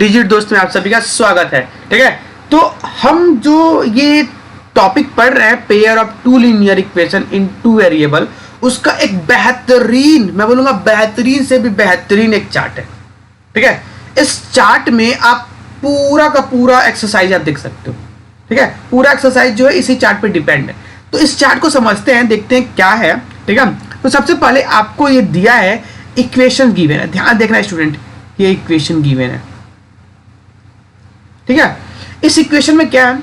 Digit दोस्त में आप सभी का स्वागत है। ठीक है, तो हम जो ये टॉपिक पढ़ रहे हैं pair of two linear equation in two variable, उसका एक बेहतरीन, मैं बोलूंगा बेहतरीन से भी बेहतरीन एक चार्ट है। ठीक है, इस चार्ट में आप पूरा का पूरा एक्सरसाइज आप देख सकते हो। ठीक है, पूरा एक्सरसाइज जो है इसी चार्ट पे डिपेंड है। तो इस चार्ट को समझते हैं, देखते हैं क्या है। ठीक है, तो सबसे पहले आपको ये दिया है, इक्वेशन गिवन है। ध्यान देखना स्टूडेंट, ये इक्वेशन गिवन है। ठीक है, इस इक्वेशन में क्या है,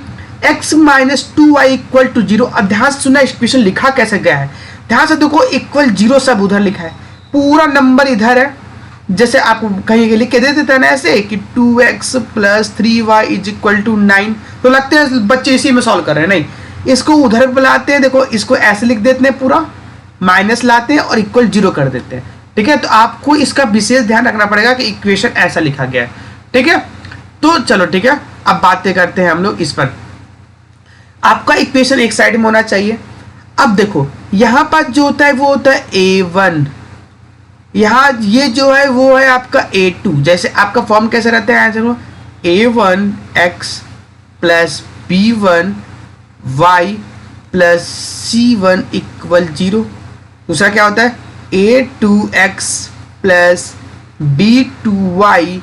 x minus 2y equal to 0। अब ध्यान से सुनना, इक्वेशन लिखा कैसे गया है। ध्यान से देखो, इक्वल 0 सब उधर लिखा है, पूरा नंबर इधर है। जैसे आपको कहीं लिख के दे देते हैं ना ऐसे कि 2x plus 3y is equal to 9, तो लगते हैं बच्चे इसी में सॉल्व कर रहे हैं। नहीं, इसको उधर बुलाते हैं। देखो, इसको ऐसे लिख देते हैं, पूरा माइनस लाते हैं और इक्वल 0 कर देते हैं। ठीक है, तो आपको इसका विशेष ध्यान रखना पड़ेगा कि इक्वेशन ऐसा लिखा गया है। ठीक है, तो चलो ठीक है, अब बातें करते हैं हम लोग इस पर। आपका इक्वेशन एक साइड में होना चाहिए। अब देखो, यहां पर जो होता है वो होता है a1, यहां ये जो है वो है आपका a2। जैसे आपका फॉर्म कैसे रहता है, answer a1 x plus b1 y plus c1 equal 0। दूसरा क्या होता है, a2 x plus b2 y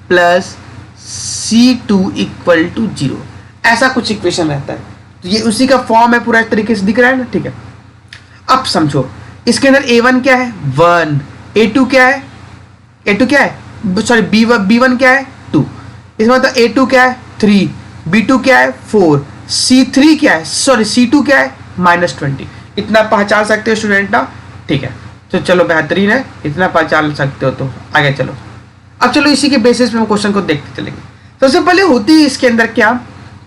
plus C2 equal to 0। ऐसा कुछ इक्वेशन रहता है। तो ये उसी का फॉर्म है, पूरा इस तरीके से दिख रहा है ना। ठीक है, अब समझो, इसके अंदर A1 क्या है 1, A2 क्या है, A2 क्या है, सॉरी B1 क्या है 2, इसमें मतलब A2 क्या है 3, B2 क्या है 4, C3 क्या है, सॉरी C2 क्या है -20। इतना पहचान सकते हो स्टूडेंट ना। ठीक है, तो चलो बेहतरीन है, इतना पहचान सकते हो तो आगे चलो। अब चलो इसी के बेसिस पे हम क्वेश्चन को देखते चलेंगे। सबसे पहले होती है इसके अंदर क्या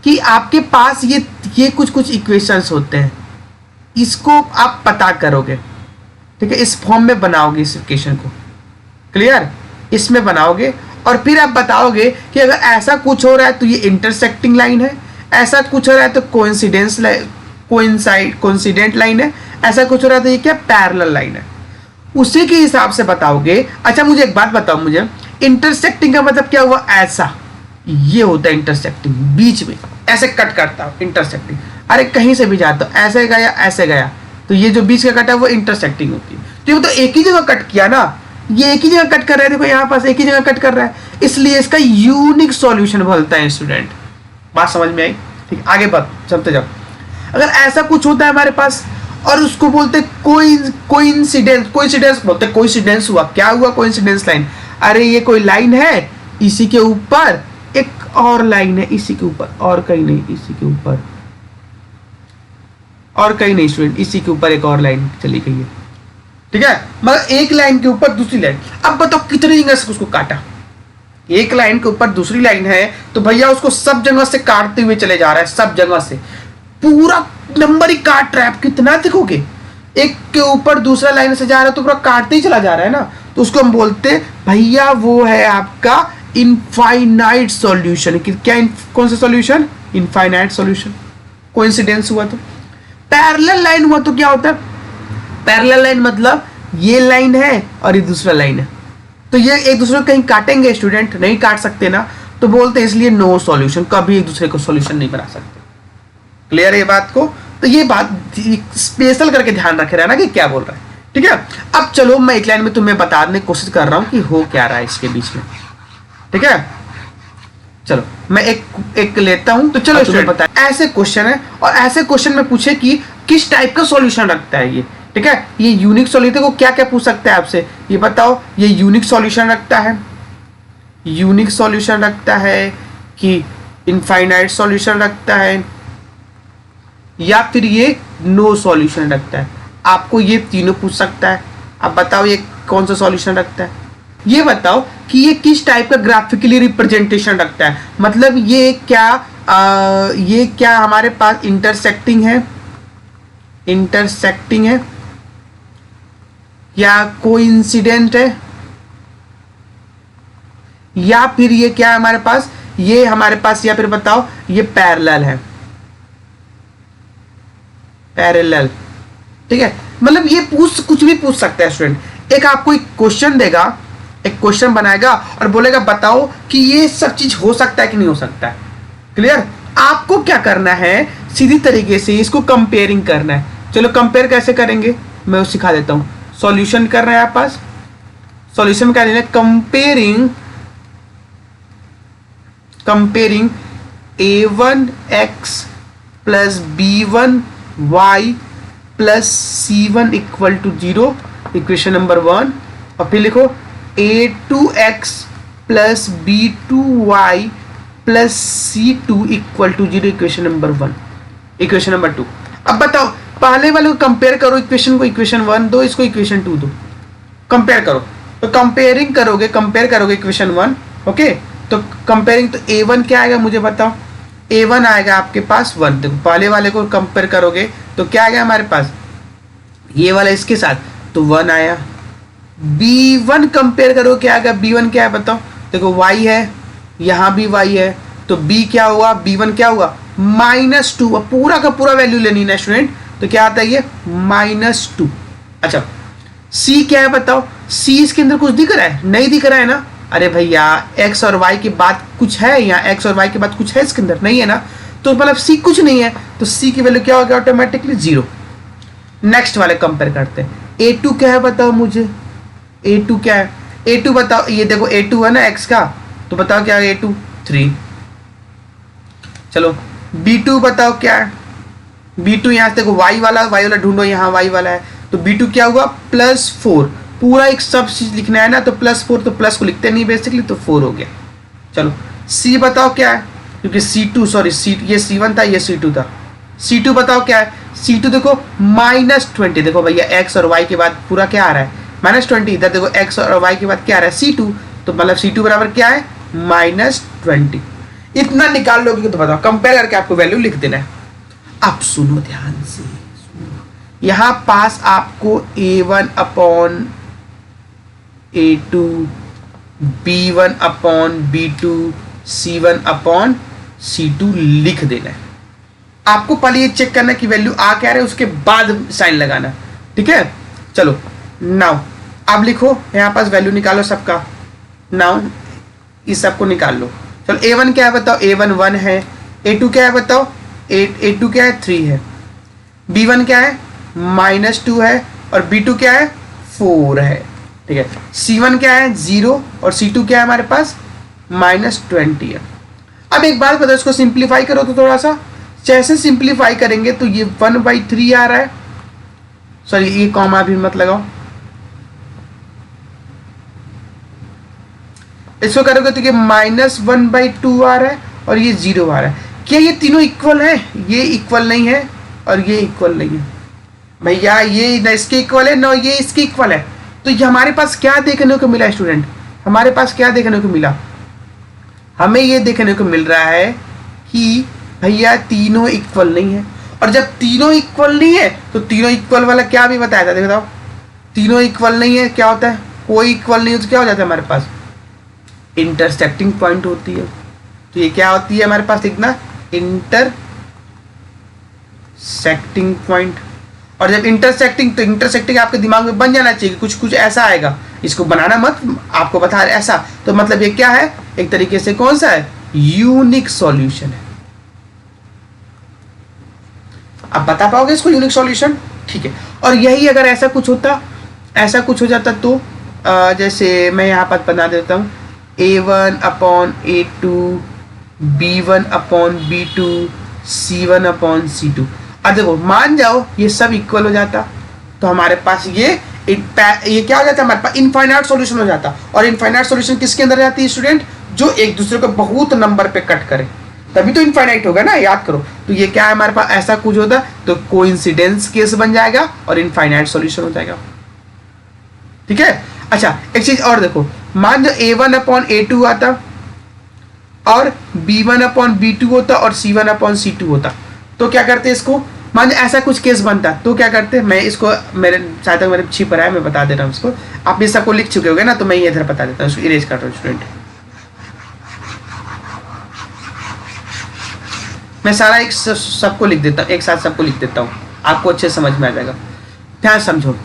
कि आपके पास ये कुछ इक्वेशंस होते हैं, इसको आप पता करोगे। ठीक है, इस फॉर्म में बनाओगे इस इक्वेशन को, क्लियर, इसमें बनाओगे और फिर आप बताओगे कि अगर ऐसा कुछ हो रहा है तो ये इंटरसेक्टिंग लाइन है, ऐसा कुछ हो रहा है तो कोइंसिडेंट लाइन है, ऐसा कुछ हो रहा है तो ये क्या पैरेलल लाइन है, उसी के हिसाब से बताओगे। अच्छा मुझे एक बात बताओ, मुझे इंटरसेक्टिंग का मतलब क्या हुआ, ऐसा ये होता है इंटरसेक्टिंग, बीच में ऐसे कट करता हूं इंटरसेक्टिंग। अरे कहीं से भी जाता हूं, ऐसे गया तो ये जो बीच का कट है वो इंटरसेक्टिंग होती है। तो ये तो एक ही जगह कट किया ना, ये एक ही जगह कट कर रहा है। देखो यहाँ पास एक ही जगह कट कर रहा है, इसलिए इसका यूनिक सॉल्यूशन बोलता है स्टूडेंट। बात समझ में आई? ठीक, आगे बात चलते जाओ। अगर ऐसा कुछ होता है हमारे पास और उसको बोलते कोइंसिडेंस बोलते, कोइंसिडेंस हुआ, क्या हुआ, कोइंसिडेंस लाइन। अरे ये कोई लाइन है, इसी के ऊपर एक और लाइन है, इसी के ऊपर, और कहीं नहीं, इसी के ऊपर और कहीं नहीं स्टूडेंट, इसी के ऊपर एक और लाइन चली गई है। ठीक है, मतलब एक लाइन के ऊपर दूसरी लाइन। अब बताओ कितनी जगह से उसको काटा, एक लाइन के ऊपर दूसरी लाइन है तो भैया उसको सब जगह से काटते हुए चले जा रहा है, सब जगह से पूरा नंबर ही काट रहा है। आप कितना देखोगे, एक के ऊपर दूसरा लाइन से जा रहा है तो पूरा काटते ही चला जा रहा है ना, तो उसको हम बोलते भैया वो है आपका इनफाइनाइट सॉल्यूशन। क्या कौन सा सॉल्यूशन, इनफाइनाइट सॉल्यूशन। कोइंसिडेंस हुआ तो, पैरेलल लाइन हुआ तो क्या होता है, पैरेलल लाइन मतलब ये लाइन है और ये दूसरा लाइन है, तो ये एक दूसरे को कहीं काटेंगे स्टूडेंट, नहीं काट सकते ना, तो बोलते हैं इसलिए नो सॉल्यूशन, कभी एक दूसरे को सॉल्यूशन नहीं बना सकते। क्लियर है ये बात को? तो ये बात स्पेशल करके ध्यान रखे रहना कि क्या बोल रहा है। ठीक है, अब चलो मैं एक लाइन में तुम्हें बताने की कोशिश कर रहा हूं कि हो क्या रहा है इसके बीच में। ठीक है, चलो मैं एक लेता हूं, तो चलो तुम्हें बताएं। ऐसे क्वेश्चन है और ऐसे क्वेश्चन में पूछे कि किस टाइप का सॉल्यूशन रखता है ये। ठीक है, ये यूनिक सॉल्यूशन को क्या क्या पूछ सकता है आपसे, ये बताओ। ये यूनिक सॉल्यूशन रखता है, यूनिक सॉल्यूशन रखता है कि इनफाइनाइट सॉल्यूशन रखता है, या फिर ये नो सॉल्यूशन रखता है। आपको ये तीनों पूछ सकता है। अब बताओ ये कौन सा सॉल्यूशन रखता है, ये बताओ कि ये किस टाइप का ग्राफिकली रिप्रेजेंटेशन रखता है। मतलब ये क्या हमारे पास इंटरसेक्टिंग है या कोइंसिडेंट है, या फिर ये क्या है हमारे पास, ये हमारे पास, या फिर बताओ ये पैरेलल है, पैरेलल। ठीक है, मतलब ये कुछ भी पूछ सकता है स्टूडेंट। एक आपको एक क्वेश्चन देगा, एक क्वेश्चन बनाएगा और बोलेगा बताओ कि ये सब चीज हो सकता है कि नहीं हो सकता है। क्लियर? आपको क्या करना है, सीधी तरीके से इसको कंपेयरिंग करना है। चलो कंपेयर कैसे करेंगे मैं वो सिखा देता हूं। सॉल्यूशन करना है आप पास, सॉल्यूशन में क्या लेना है, comparing a1x plus b1y plus c1 equal to 0, equation number 1। और फिर लिखो a2x plus b2y plus c2 equal to 0, equation number 1, equation number 2। अब बताओ पहले वाले को कंपेयर करो, इक्वेशन को इक्वेशन 1 दो, इसको इक्वेशन 2 दो, कंपेयर करो। तो कंपेयर करोगे इक्वेशन 1, ओके। तो कंपेयरिंग तो a1 क्या आएगा मुझे बताओ, a1 आएगा आपके पास 1। देखो पहले वाले को कंपेयर करोगे तो क्या आएगा हमारे पास, ये वाला इसके साथ तो 1 आया। b1 कंपेयर करो क्या आएगा, b1 क्या है बताओ, देखो y है, यहाँ भी y है, तो b क्या हुआ, b1 क्या हुआ -2। अब पूरा का पूरा वैल्यू लेनी है स्टूडेंट, तो क्या आता है ये -2। अच्छा c क्या है बताओ, c इसके अंदर कुछ दिख रहा है, नहीं दिख रहा है ना। अरे भैया x और y के बाद कुछ है, यहाँ x और y के बाद कुछ है इसके अंदर, नहीं है ना, तो मतलब c कुछ नहीं है, तो c की वैल्यू क्या हो गया ऑटोमेटिकली 0। नेक्स्ट वाले कंपेयर करते हैं, a2 क्या है बताओ मुझे, a2 क्या है, a2 बताओ, ये देखो a2 है ना x का, तो बताओ क्या है a2 3। चलो b2 बताओ क्या है, b2 यहाँ से देखो y वाला ढूंढो, यहाँ y वाला है, तो b2 क्या हुआ +4। पूरा एक सब चीज लिखना है ना, तो +4, तो प्लस को लिखते नहीं बेसिकली, तो 4 हो गया। चलो c बताओ क्या है, क्योंकि ये c1 था, ये c2 था। c2 बताओ क्या है, c2 देखो -20। देखो भैया x और y के बाद पूरा क्या आ रहा है -20, इधर देखो x और y के बाद क्या आ रहा है c2, तो मतलब c2 बराबर क्या है -20। इतना निकाल लोगे तो बताओ, कंपेयर करके आपको वैल्यू लिख देना है। अब सुनो ध्यान से, यहां पास आपको a1 upon a2, b1 upon b2, c1 upon c2 लिख देना है। आपको पहले ये चेक करना कि वैल्यू आ क्या रहा है, उसके बाद साइन लगाना, ठीक है। चलो नाउ अब लिखो, यहां पास वैल्यू निकालो सबका, नाउ इस सबको निकाल लो। चलो a1 क्या है बताओ, a1 1 है, a2 क्या है बताओ, a2 क्या है 3 है, b1 क्या है -2 है, और b2 क्या है 4 है, ठीक है। c1 क्या है 0, और c2 क्या है हमारे पास -20 है। अब एक बात बताओ, इसको सिंप्लीफाई करो तो थोड़ा सा, जैसे सिंप्लीफाई करेंगे तो ये 1/3 आ रहा है, सॉरी ये कॉमा भी मत लगाओ, इसको करोगे तो ये -1/2 आ रहा है, और ये 0 आ रहा है। क्या ये तीनों इक्वल है, ये इक्वल नहीं है और ये इक्वल नहीं है भैया, ये ना इसके इक्वल है ना ये इसके इक्वल है। तो ये हमारे पास क्या देखने को मिला स्टूडेंट, हमारे पास क्या देखने को मिला, हमें ये देखने को मिल रहा है कि भैया तीनों इक्वल नहीं है। और जब तीनों इक्वल नहीं है तो तीनों इक्वल वाला क्या भी बताया था, देखो तीनों इक्वल नहीं है क्या होता है, कोई इक्वल नहीं हो तो क्या हो जाता है हमारे पास इंटरसेक्टिंग पॉइंट होती है। तो ये क्या होती है हमारे पास, इतना इंटरसेक्टिंग पॉइंट। और जब इंटरसेक्टिंग, तो इंटरसेक्टिंग आपके दिमाग में बन जाना चाहिए, कुछ कुछ ऐसा आएगा, इसको बनाना मत, आपको बता रहे ऐसा। तो मतलब ये क्या है, एक तरीके से कौन सा है, यूनिक सॉल्यूशन है। आप बता पाओगे इसको यूनिक सॉल्यूशन, ठीक है। और यही अगर ऐसा कुछ होता, ऐसा कुछ हो जाता तो जैसे मैं यहाँ पर बना देता हूँ, a1 upon a2, b1 upon b2, c1 upon c2। अब देखो मान जाओ ये सब इक्वल हो जाता, तो हमारे पास ये क्या हो जाता है, हमारे पास इनफाइनाइट सॉल्यूशन हो जाता। और इनफाइनाइट सॉल्यूशन किसके अंदर जाती है स्टूडेंट, जो एक दूसरे को बहुत नंबर पे कट करे, तभी तो इनफाइनाइट होगा ना, याद करो। तो ये क्या है हमारे पास, ऐसा कुछ होता तो कोइंसिडेंस केस बन जाएगा और इनफाइनाइट सॉल्यूशन हो जाएगा, ठीक है। अच्छा एक चीज और देखो, मान जो a1 अपॉन a2 आता और b1 अपॉन b2 होता और c1 अपॉन c2 होता, तो क्या करते इसको, मान ऐसा कुछ केस बनता तो क्या करते, मैं इसको मेरे शायद तक मेरे छिप रहा है, मैं बता दे रहा हूँ इसको, आप ये सबको लिख चुके होगे ना, तो मैं ये इधर बता देता हूँ, इसको इरेज कर रहा हूँ स्टूडेंट। मैं सारा एक सबको लिख देता हूँ, एक साथ सबको लिख देता हूँ, आपको अच्छे समझ में आ जाएगा। ध्यान समझो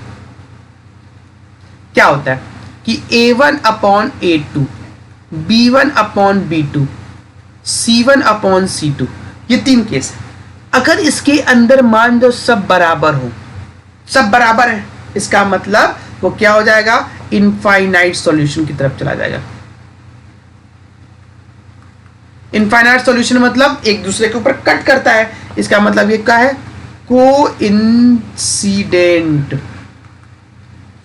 क्या होता है, कि A1 upon A2, B1 upon B2, C1 upon C2, ये 3 केस है। अगर इसके अंदर मान लो सब बराबर हो, सब बराबर है, इसका मतलब वो क्या हो जाएगा, इनफाइनाइट सॉल्यूशन की तरफ चला जाएगा। इनफाइनाइट सॉल्यूशन मतलब एक दूसरे के ऊपर कट करता है, इसका मतलब ये क्या है, कोइंसिडेंट।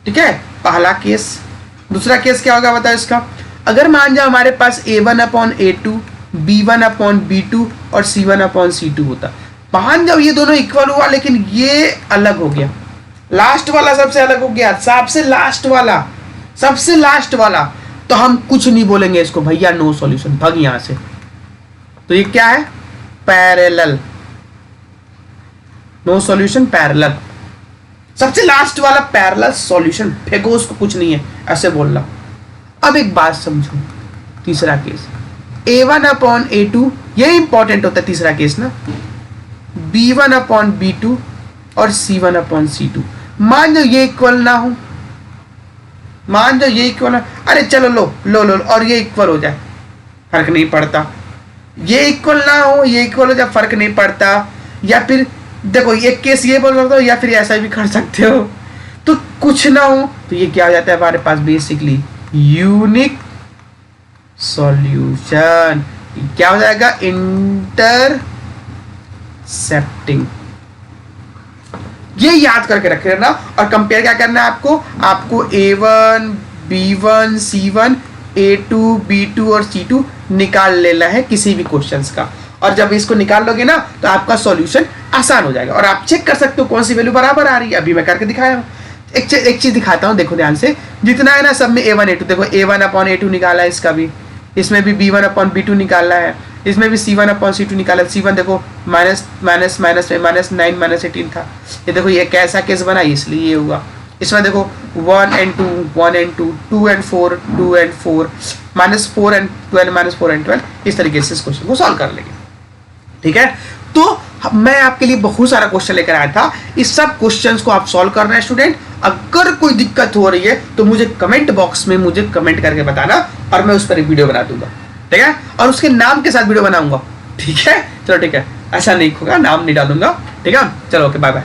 ठीक है, पहला केस। दूसरा केस क्या होगा बताओ इसका, अगर मान जाओ हमारे पास A1 upon A2, B1 upon B2 और C1 अपॉन C2 होता, मान जाओ ये दोनों इक्वल हुआ लेकिन ये अलग हो गया, लास्ट वाला सबसे अलग हो गया, सबसे लास्ट वाला, तो हम कुछ नहीं बोलेंगे इसको, भैया नो सॉल्यूशन, भाग यहां से। तो ये क्या है, पैरेलल, नो सॉल्यूशन पैरेलल, सबसे लास्ट वाला पैरेलल सॉल्यूशन, फेंको उसको, कुछ नहीं है, ऐसे बोलना। अब एक बात समझो, तीसरा केस A1 अपॉन A2, ये इंपॉर्टेंट होता है तीसरा केस ना, B1 अपॉन B2 और C1 अपॉन C2, मान लो ये इक्वल ना हो, मान लो ये इक्वल ना, अरे चलो लो और ये इक्वल हो जाए, फर्क नहीं पड़ता, ये इक्वल ना हो, ये इक्वल हो जाए, फर्क नहीं पड़ता। या फिर देखो एक केस ये बोल सकते हो, या फिर ऐसा भी कर सकते हो, तो कुछ ना हो तो ये क्या हो जाता है हमारे पास बेसिकली यूनिक सॉल्यूशन, क्या हो जाएगा, इंटरसेप्टिंग। ये याद करके रखे रहना, और कंपेयर क्या करना है आपको A1 B1 C1 A2 B2 और C2 निकाल लेना है किसी भी क्वेश्चंस का, और जब इसको निकाल लोगे ना तो आपका सॉल्यूशन आसान हो जाएगा, और आप चेक कर सकते हो कौन सी वैल्यू बराबर आ रही है। अभी मैं करके दिखाया हूं, एक चीज दिखाता हूं, देखो ध्यान से, जितना है ना सब में A1 A2, देखो A1 अपॉन A2 निकाला है, इसका भी, इसमें भी B1 अपॉन B2 निकालना है, इसमें भी C1 अपॉन C2 निकाला है। C1 देखो minus minus minus minus 9 minus 18 था, ये देखो ये कैसा केस बना, इसलिए ये हुआ। इसमें देखो 1 and 2 1 and 2 2 and 4 2 and 4 minus 4 and 12 minus 4 and 12, इस तरीके से इस क्वेश्चन को सॉल्व कर लेंगे। ठीक है, तो मैं आपके लिए बहुत सारा क्वेश्चन लेकर आया था, इस सब क्वेश्चंस को आप सॉल्व करना है स्टूडेंट। अगर कोई दिक्कत हो रही है तो मुझे कमेंट बॉक्स में मुझे कमेंट करके बताना, और मैं उस पर एक वीडियो बना दूंगा। ठीक है, और उसके नाम के साथ वीडियो बनाऊंगा। ठीक है, चलो ठीक है, ऐसा नहीं होगा, नाम नहीं डालूंगा। ठीक है, चलो ओके, बाय बाय।